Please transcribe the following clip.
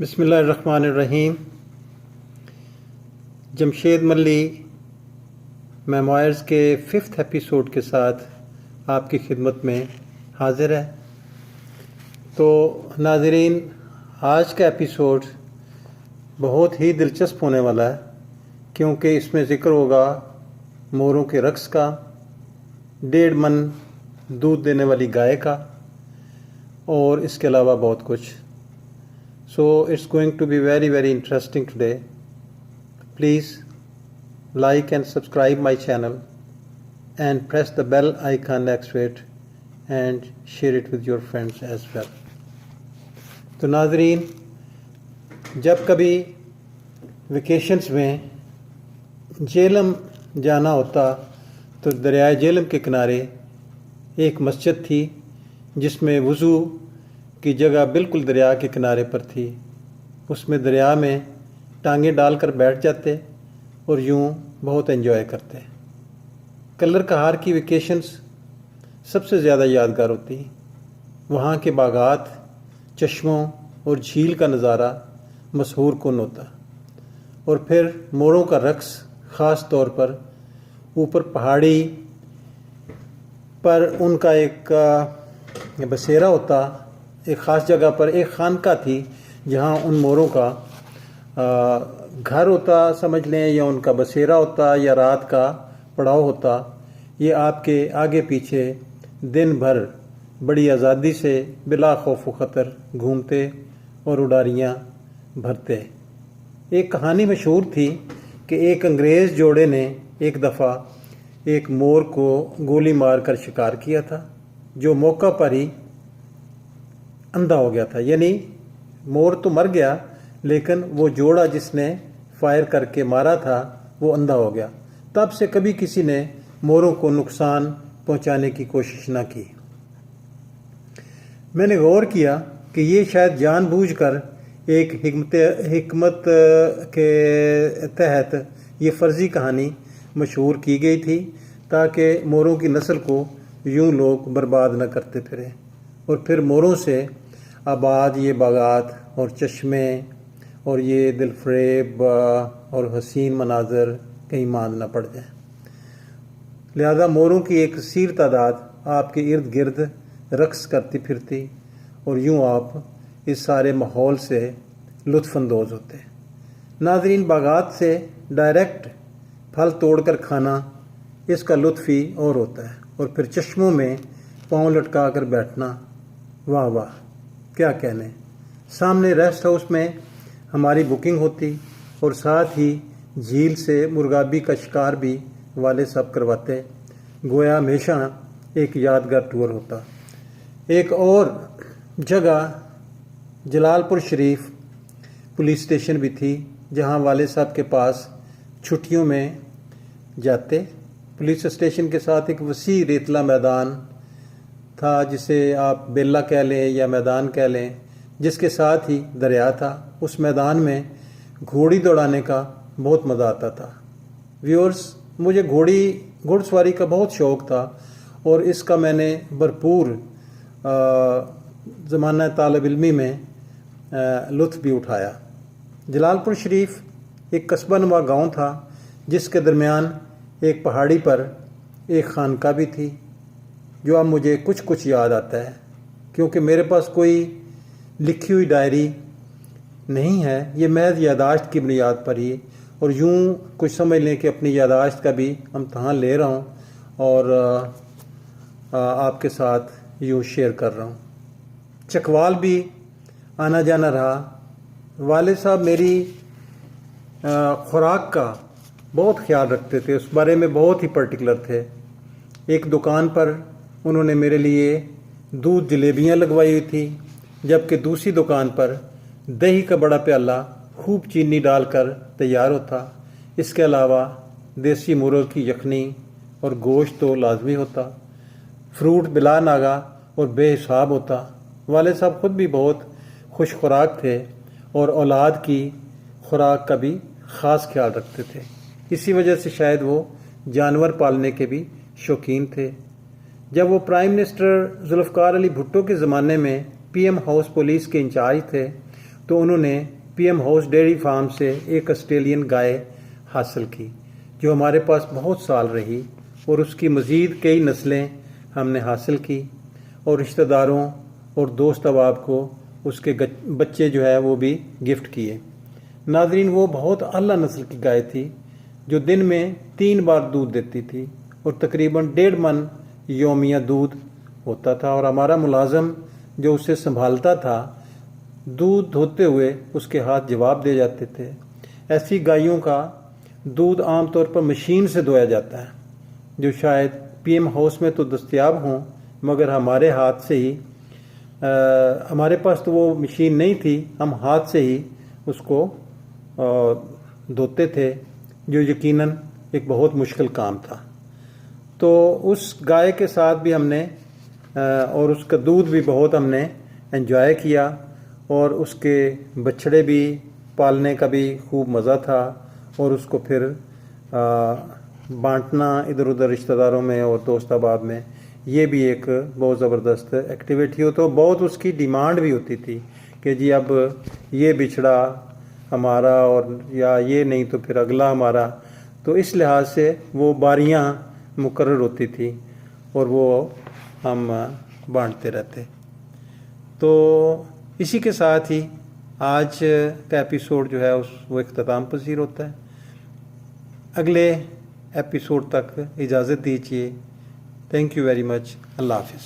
بسم اللہ الرحمن الرحیم۔ جمشید ملی میموائرز کے 5th ایپیسوڈ کے ساتھ آپ کی خدمت میں حاضر ہے۔ تو ناظرین، آج کا ایپیسوڈ بہت ہی دلچسپ ہونے والا ہے، کیونکہ اس میں ذکر ہوگا موروں کے رقص کا، 1.5 من دودھ دینے والی گائے کا، اور اس کے علاوہ بہت کچھ۔ So it's going to be very, very interesting today. Please like and subscribe my channel and press the bell icon next to it and share it with your friends as well. تو ناظرین، جب کبھی vacations میں جہلم جانا ہوتا تو دریائے جہلم کے کنارے ایک مسجد تھی، جس میں وضو کی جگہ بالکل دریا کے کنارے پر تھی۔ اس میں دریا میں ٹانگیں ڈال کر بیٹھ جاتے اور یوں بہت انجوائے کرتے۔ کلر کہار کی ویکیشنز سب سے زیادہ یادگار ہوتی۔ وہاں کے باغات، چشموں اور جھیل کا نظارہ مسحور کن ہوتا، اور پھر موروں کا رقص، خاص طور پر اوپر پہاڑی پر ان کا ایک بسیرا ہوتا۔ ایک خاص جگہ پر ایک خانقاہ تھی، جہاں ان موروں کا گھر ہوتا سمجھ لیں، یا ان کا بسیرا ہوتا، یا رات کا پڑاؤ ہوتا۔ یہ آپ کے آگے پیچھے دن بھر بڑی آزادی سے بلا خوف و خطر گھومتے اور اڈاریاں بھرتے۔ ایک کہانی مشہور تھی کہ ایک انگریز جوڑے نے ایک دفعہ ایک مور کو گولی مار کر شکار کیا تھا، جو موقع پر ہی اندھا ہو گیا تھا۔ یعنی مور تو مر گیا، لیکن وہ جوڑا جس نے فائر کر کے مارا تھا وہ اندھا ہو گیا۔ تب سے کبھی کسی نے موروں کو نقصان پہنچانے کی کوشش نہ کی۔ میں نے غور کیا کہ یہ شاید جان بوجھ کر ایک حکمت کے تحت یہ فرضی کہانی مشہور کی گئی تھی، تاکہ موروں کی نسل کو یوں لوگ برباد نہ کرتے پھریں، اور پھر موروں سے آباد یہ باغات اور چشمے اور یہ دل فریب اور حسین مناظر کہیں ماند نہ پڑ جائیں۔ لہذا موروں کی ایک کثیر تعداد آپ کے ارد گرد رقص کرتی پھرتی، اور یوں آپ اس سارے ماحول سے لطف اندوز ہوتے۔ ناظرین، باغات سے ڈائریکٹ پھل توڑ کر کھانا، اس کا لطف ہی اور ہوتا ہے، اور پھر چشموں میں پاؤں لٹکا کر بیٹھنا، واہ واہ کیا کہنے۔ سامنے ریسٹ ہاؤس میں ہماری بکنگ ہوتی، اور ساتھ ہی جھیل سے مرغابی کا شکار بھی والد صاحب کرواتے۔ گویا ہمیشہ ایک یادگار ٹور ہوتا۔ ایک اور جگہ جلال پور شریف پولیس اسٹیشن بھی تھی، جہاں والد صاحب کے پاس چھٹیوں میں جاتے۔ پولیس اسٹیشن کے ساتھ ایک وسیع ریتلا میدان تھا، جسے آپ بیلا کہہ لیں یا میدان کہہ لیں، جس کے ساتھ ہی دریا تھا۔ اس میدان میں گھوڑی دوڑانے کا بہت مزہ آتا تھا۔ ویورز، مجھے گھوڑ سواری کا بہت شوق تھا، اور اس کا میں نے بھرپور زمانہ طالب علمی میں لطف بھی اٹھایا۔ جلال پور شریف ایک قصبہ نما گاؤں تھا، جس کے درمیان ایک پہاڑی پر ایک خانقاہ بھی تھی، جو اب مجھے کچھ یاد آتا ہے، کیونکہ میرے پاس کوئی لکھی ہوئی ڈائری نہیں ہے، یہ محض یادداشت کی بنیاد پر ہی، اور یوں کچھ سمجھ لیں کہ اپنی یادداشت کا بھی امتحان لے رہا ہوں، اور آپ کے ساتھ یوں شیئر کر رہا ہوں۔ چکوال بھی آنا جانا رہا۔ والد صاحب میری خوراک کا بہت خیال رکھتے تھے، اس بارے میں بہت ہی پرٹیکولر تھے۔ ایک دکان پر انہوں نے میرے لیے دودھ جلیبیاں لگوائی ہوئی تھی، جبکہ دوسری دکان پر دہی کا بڑا پیالہ خوب چینی ڈال کر تیار ہوتا۔ اس کے علاوہ دیسی مرغ کی یخنی اور گوشت تو لازمی ہوتا۔ فروٹ بلا ناگا اور بے حساب ہوتا۔ والد صاحب خود بھی بہت خوش خوراک تھے، اور اولاد کی خوراک کا بھی خاص خیال رکھتے تھے۔ اسی وجہ سے شاید وہ جانور پالنے کے بھی شوقین تھے۔ جب وہ پرائم منسٹر ذوالفقار علی بھٹو کے زمانے میں پی ایم ہاؤس پولیس کے انچارج تھے، تو انہوں نے P M house dairy farm سے ایک آسٹریلین گائے حاصل کی جو ہمارے پاس بہت سال رہی، اور اس کی مزید کئی نسلیں ہم نے حاصل کی اور رشتہ داروں اور دوست احباب کو اس کے بچے جو ہے وہ بھی گفٹ کیے۔ ناظرین، وہ بہت اعلیٰ نسل کی گائے تھی جو دن میں 3 بار دودھ دیتی تھی اور تقریباً 1.5 من یومیہ دودھ ہوتا تھا، اور ہمارا ملازم جو اسے سنبھالتا تھا دودھ دھوتے ہوئے اس کے ہاتھ جواب دے جاتے تھے۔ ایسی گائیوں کا دودھ عام طور پر مشین سے دھویا جاتا ہے جو شاید پی ایم ہاؤس میں تو دستیاب ہوں، مگر ہمارے ہاتھ سے ہی ہمارے پاس تو وہ مشین نہیں تھی، ہم ہاتھ سے ہی اس کو دھوتے تھے، جو یقیناً ایک بہت مشکل کام تھا۔ تو اس گائے کے ساتھ بھی ہم نے اور اس کا دودھ بھی بہت ہم نے انجوائے کیا، اور اس کے بچڑے بھی پالنے کا بھی خوب مزہ تھا، اور اس کو پھر بانٹنا ادھر ادھر رشتہ داروں میں اور دوست احباب میں، یہ بھی ایک بہت زبردست ایکٹیویٹی ہو۔ تو بہت اس کی ڈیمانڈ بھی ہوتی تھی کہ جی اب یہ بچڑا ہمارا، اور یا یہ نہیں تو پھر اگلا ہمارا، تو اس لحاظ سے وہ باریاں مقرر ہوتی تھی اور وہ ہم بانٹتے رہتے۔ تو اسی کے ساتھ ہی آج کا ایپیسوڈ جو ہے وہ اختتام پذیر ہوتا ہے۔ اگلے ایپیسوڈ تک اجازت دیجیے۔ Thank you very much. اللہ حافظ۔